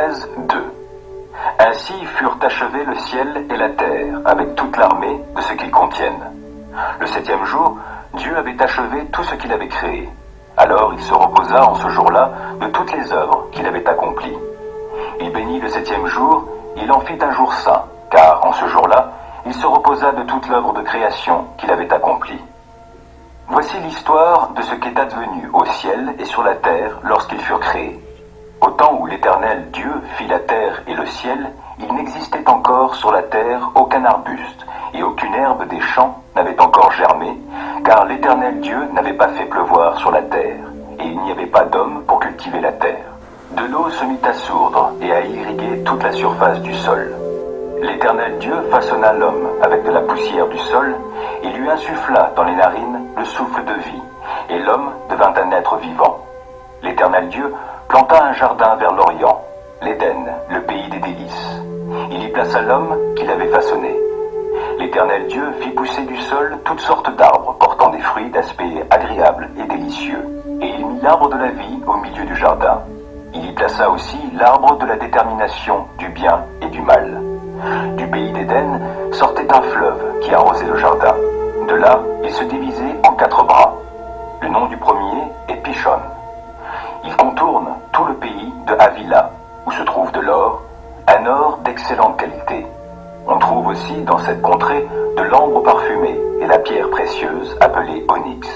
Genèse 2. Ainsi furent achevés le ciel et la terre, avec toute l'armée de ce qu'ils contiennent. Le 7e jour, Dieu avait achevé tout ce qu'il avait créé. Alors il se reposa en ce jour-là de toutes les œuvres qu'il avait accomplies. Il bénit le 7e jour, il en fit un jour saint, car en ce jour-là, il se reposa de toute l'œuvre de création qu'il avait accomplie. Voici l'histoire de ce qu'est advenu au ciel et sur la terre lorsqu'ils furent créés. Au temps où l'Éternel Dieu fit la terre et le ciel, il n'existait encore sur la terre aucun arbuste, et aucune herbe des champs n'avait encore germé, car l'Éternel Dieu n'avait pas fait pleuvoir sur la terre, et il n'y avait pas d'homme pour cultiver la terre. De l'eau se mit à sourdre et à irriguer toute la surface du sol. L'Éternel Dieu façonna l'homme avec de la poussière du sol, et lui insuffla dans les narines le souffle de vie, et l'homme devint un être vivant. L'Éternel Dieu planta un jardin vers l'Orient, l'Éden, le pays des délices. Il y plaça l'homme qu'il avait façonné. L'Éternel Dieu fit pousser du sol toutes sortes d'arbres portant des fruits d'aspect agréable et délicieux. Et il mit l'arbre de la vie au milieu du jardin. Il y plaça aussi l'arbre de la détermination du bien et du mal. Du pays d'Éden sortait un fleuve qui arrosait le jardin. De là, il se divisait en 4 bras. Le nom du premier est Pishon. Il contourne tout le pays de Havila, où se trouve de l'or, un or d'excellente qualité. On trouve aussi dans cette contrée de l'ambre parfumé et la pierre précieuse appelée onyx.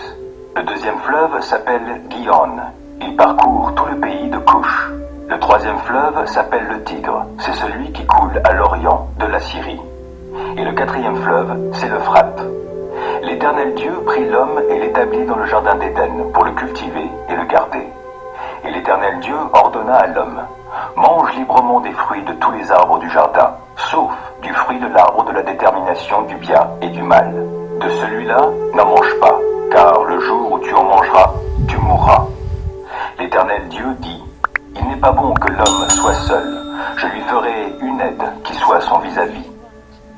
Le deuxième fleuve s'appelle Gihon. Il parcourt tout le pays de Cush. Le 3e fleuve s'appelle le Tigre. C'est celui qui coule à l'orient de la Syrie. Et le 4e fleuve, c'est l'Euphrate. L'Éternel Dieu prit l'homme et l'établit dans le jardin d'Éden pour le cultiver et le garder. Et l'Éternel Dieu ordonna à l'homme: mange librement des fruits de tous les arbres du jardin, sauf du fruit de l'arbre de la détermination du bien et du mal. De celui-là, n'en mange pas, car le jour où tu en mangeras, tu mourras. L'Éternel Dieu dit: il n'est pas bon que l'homme soit seul, je lui ferai une aide qui soit son vis-à-vis.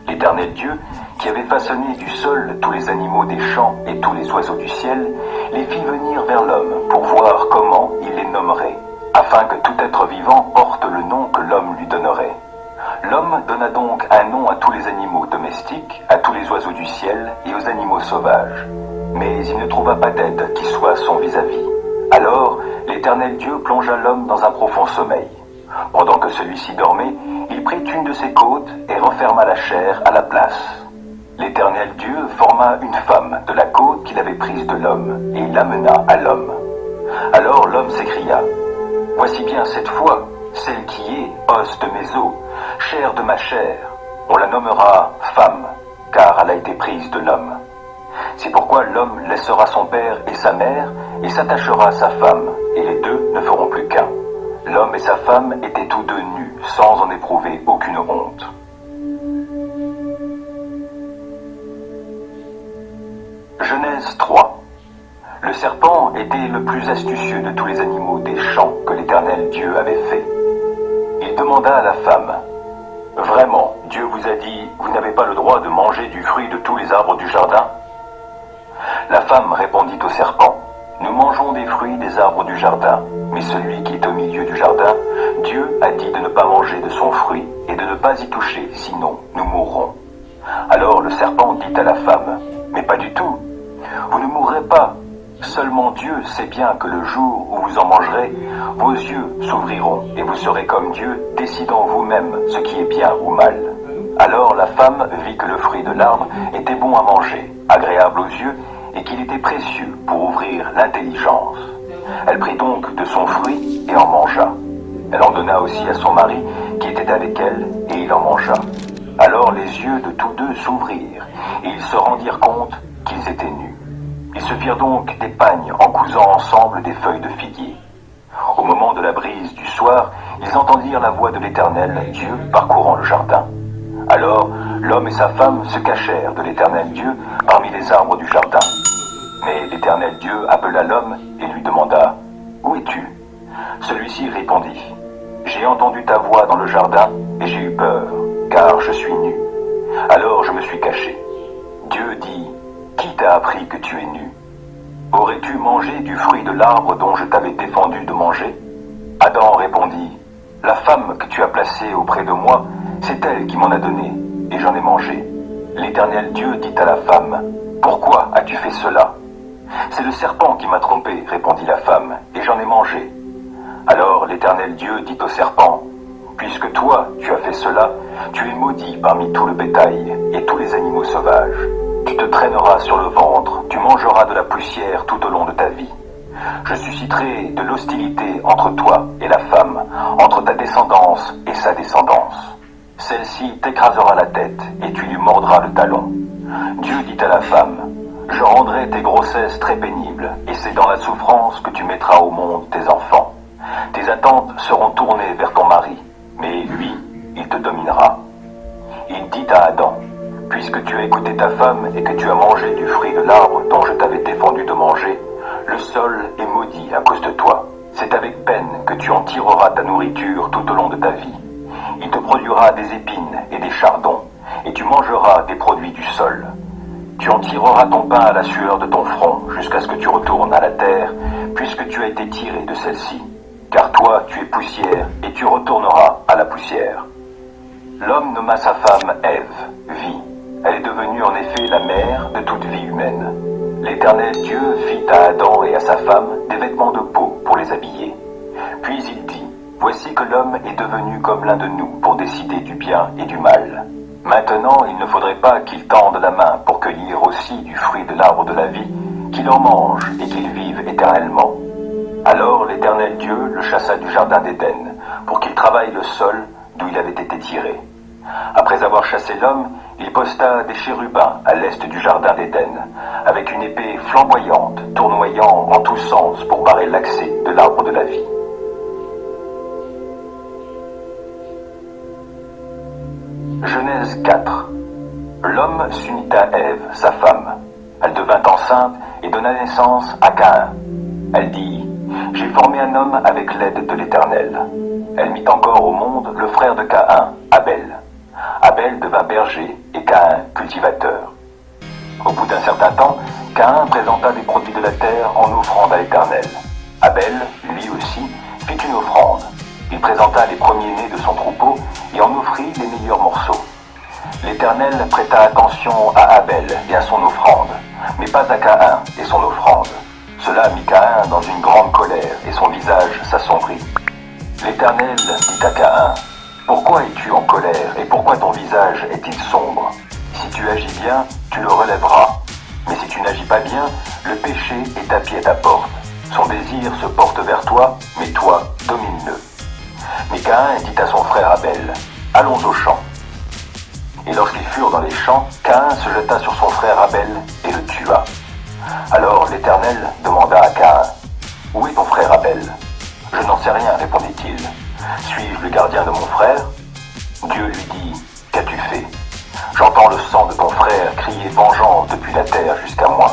L'Éternel Dieu, qui avait façonné du sol tous les animaux des champs et tous les oiseaux du ciel, les fit venir vers l'homme pour voir comment il les nommerait, afin que tout être vivant porte le nom que l'homme lui donnerait. L'homme donna donc un nom à tous les animaux domestiques, à tous les oiseaux du ciel et aux animaux sauvages. Mais il ne trouva pas d'aide qui soit son vis-à-vis. Alors l'Éternel Dieu plongea l'homme dans un profond sommeil. Pendant que celui-ci dormait, il prit une de ses côtes et renferma la chair à la place. L'Éternel Dieu forma une femme de la côte qu'il avait prise de l'homme, et il l'amena à l'homme. Alors l'homme s'écria: voici bien cette fois celle qui est os de mes os, chair de ma chair. On la nommera femme, car elle a été prise de l'homme. C'est pourquoi l'homme laissera son père et sa mère, et s'attachera à sa femme, et les deux ne feront plus qu'un. L'homme et sa femme étaient tous deux nus, sans en éprouver aucune honte. Genèse 3. Le serpent était le plus astucieux de tous les animaux des champs que l'Éternel Dieu avait fait. Il demanda à la femme: vraiment, Dieu vous a dit, vous n'avez pas le droit de manger du fruit de tous les arbres du jardin? La femme répondit au serpent: nous mangeons des fruits des arbres du jardin, mais celui qui est au milieu du jardin, Dieu a dit de ne pas manger de son fruit et de ne pas y toucher, sinon nous mourrons. Alors le serpent dit à la femme: mais pas du tout, vous ne mourrez pas. Seulement Dieu sait bien que le jour où vous en mangerez, vos yeux s'ouvriront et vous serez comme Dieu, décidant vous-même ce qui est bien ou mal. Alors la femme vit que le fruit de l'arbre était bon à manger, agréable aux yeux, et qu'il était précieux pour ouvrir l'intelligence. Elle prit donc de son fruit et en mangea. Elle en donna aussi à son mari qui était avec elle, et il en mangea. Alors les yeux de tous deux s'ouvrirent, et ils se rendirent compte qu'ils étaient nus. Ils se firent donc des pagnes en cousant ensemble des feuilles de figuier. Au moment de la brise du soir, ils entendirent la voix de l'Éternel Dieu parcourant le jardin. Alors l'homme et sa femme se cachèrent de l'Éternel Dieu parmi les arbres du jardin. Mais l'Éternel Dieu appela l'homme et lui demanda: où es-tu? Celui-ci répondit: j'ai entendu ta voix dans le jardin et j'ai eu peur, car je suis nu. Alors je me suis caché. Dieu dit: qui t'a appris que tu es nu? Aurais-tu mangé du fruit de l'arbre dont je t'avais défendu de manger? Adam répondit: La femme que tu as placée auprès de moi, c'est elle qui m'en a donné, et j'en ai mangé. L'Éternel Dieu dit à la femme, « Pourquoi as-tu fait cela ?» « C'est le serpent qui m'a trompé, répondit la femme, et j'en ai mangé. » Alors l'Éternel Dieu dit au serpent, « Puisque toi, tu as fait cela, tu es maudit parmi tout le bétail et tous les animaux sauvages. Tu te traîneras sur le ventre, tu mangeras de la poussière tout au long de ta vie. Je susciterai de l'hostilité entre toi et la femme, entre ta descendance et sa descendance. Celle-ci t'écrasera la tête et tu lui mordras le talon. Dieu dit à la femme, « Je rendrai tes grossesses très pénibles, et c'est dans la souffrance que tu mettras au monde tes enfants. Tes attentes seront tournées vers ton mari, mais lui, il te dominera. » Il dit à Adam, « Puisque tu as écouté ta femme et que tu as mangé du fruit de l'arbre dont je t'avais défendu de manger, le sol est maudit à cause de toi. C'est avec peine que tu en tireras ta nourriture tout au long de ta vie. Il te produira des épines et des chardons, et tu mangeras des produits du sol. Tu en tireras ton pain à la sueur de ton front, jusqu'à ce que tu retournes à la terre, puisque tu as été tiré de celle-ci. Car toi, tu es poussière, et tu retourneras à la poussière. » L'homme nomma sa femme Ève, vie. Elle est devenue en effet la mère de toute vie humaine. L'Éternel Dieu fit à Adam et à sa femme des vêtements de peau pour les habiller. Puis il dit, « Voici que l'homme est devenu comme l'un de nous pour décider du bien et du mal. Maintenant, il ne faudrait pas qu'il tende la main pour cueillir aussi du fruit de l'arbre de la vie, qu'il en mange et qu'il vive éternellement. » Alors l'Éternel Dieu le chassa du jardin d'Éden, pour qu'il travaille le sol d'où il avait été tiré. Après avoir chassé l'homme, il posta des chérubins à l'est du jardin d'Éden, avec une épée flamboyante, tournoyant en tous sens pour barrer l'accès de l'arbre de la vie. Genèse 4. L'homme s'unit à Ève, sa femme. Elle devint enceinte et donna naissance à Caïn. Elle dit, « J'ai formé un homme avec l'aide de l'Éternel. » Elle mit encore au monde le frère de Caïn, Abel. Abel devint berger et Caïn cultivateur. Au bout d'un certain temps, Caïn présenta des produits de la terre en offrande à l'Éternel. Abel, lui aussi, fit une offrande. Il présenta les premiers-nés de son troupeau et en offrit les meilleurs morceaux. L'Éternel prêta attention à Abel et à son offrande, mais pas à Caïn et son offrande. Cela mit Caïn dans une grande colère et son visage s'assombrit. L'Éternel dit à Caïn, « Pourquoi es-tu en colère et pourquoi ton visage est-il sombre? Si tu agis bien, tu le relèveras. Mais si tu n'agis pas bien, le péché est tapis à ta porte. Son désir se porte vers toi, mais toi, domine-le. » Mais Caïn dit à son frère Abel, « Allons au champ. » Et lorsqu'ils furent dans les champs, Caïn se jeta sur son frère Abel et le tua. Alors l'Éternel demanda à Caïn, « Où est ton frère Abel ?»« Je n'en sais rien, répondit-il. Suis-je le gardien de mon frère ?» Dieu lui dit, « Qu'as-tu fait ? J'entends le sang de ton frère crier vengeance depuis la terre jusqu'à moi.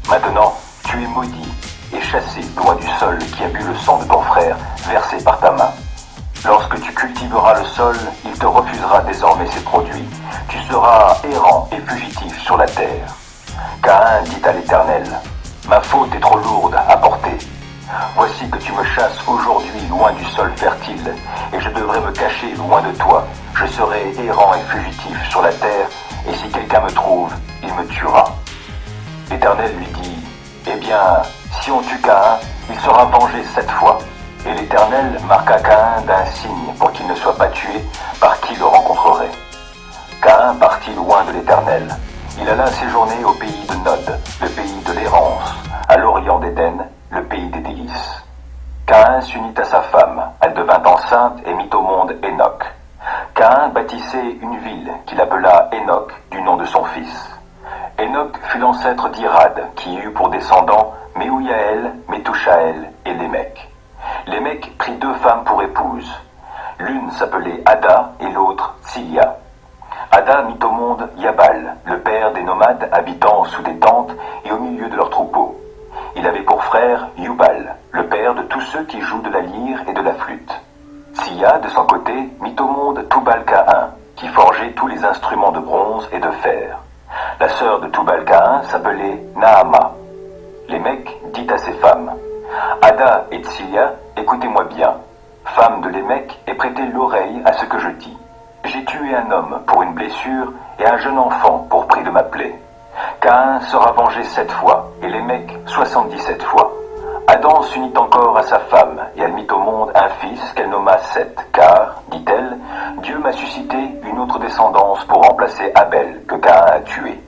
Maintenant, tu es maudit et chassé loin du sol qui a bu le sang de ton frère versé par ta main. Lorsque tu cultiveras le sol, il te refusera désormais ses produits. Tu seras errant et fugitif sur la terre. » Caïn dit à l'Éternel, « Ma faute est trop lourde à porter. Voici que tu me chasses aujourd'hui loin du sol fertile, et je devrais me cacher loin de toi. Je serai errant et fugitif sur la terre, et si quelqu'un me trouve, il me tuera. » L'Éternel lui dit, « Eh bien, si on tue Caïn, il sera vengé 7 fois. » Et l'Éternel marqua Caïn d'un signe pour qu'il ne soit pas tué par qui le rencontrerait. Caïn partit loin de l'Éternel. Il alla séjourner au pays de Nod, le pays de l'errance, à l'orient d'Éden, le pays des délices. Caïn s'unit à sa femme, elle devint enceinte et mit au monde Enoch. Caïn bâtissait une ville qu'il appela Enoch du nom de son fils. Enoch fut l'ancêtre d'Irad, qui eut pour descendants Mehujaël, Methushaël et Lémec. Lémec prit 2 femmes pour épouses. L'une s'appelait Ada et l'autre Tsilia. Ada mit au monde Yabal, le père des nomades habitant sous des tentes et au milieu de leurs troupeaux. Il avait pour frère Yubal, le père de tous ceux qui jouent de la lyre et de la flûte. Sia, de son côté, mit au monde Tubal-Caïn, qui forgeait tous les instruments de bronze et de fer. La sœur de Tubal-Caïn s'appelait Naama. Lémec dit à ses femmes, « Ada et Tsilia, écoutez-moi bien. femme de Lémec, ait prêté l'oreille à ce que je dis. J'ai tué un homme pour une blessure et un jeune enfant pour prix de ma plaie. Caïn sera vengé 7 fois et Lémec 77 fois. Adam s'unit encore à sa femme et elle mit au monde un fils qu'elle nomma Seth, car, dit-elle, Dieu m'a suscité une autre descendance pour remplacer Abel que Caïn a tué.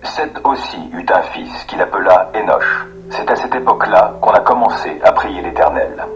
Seth aussi eut un fils qu'il appela Énoch. C'est à cette époque-là qu'on a commencé à prier l'Éternel.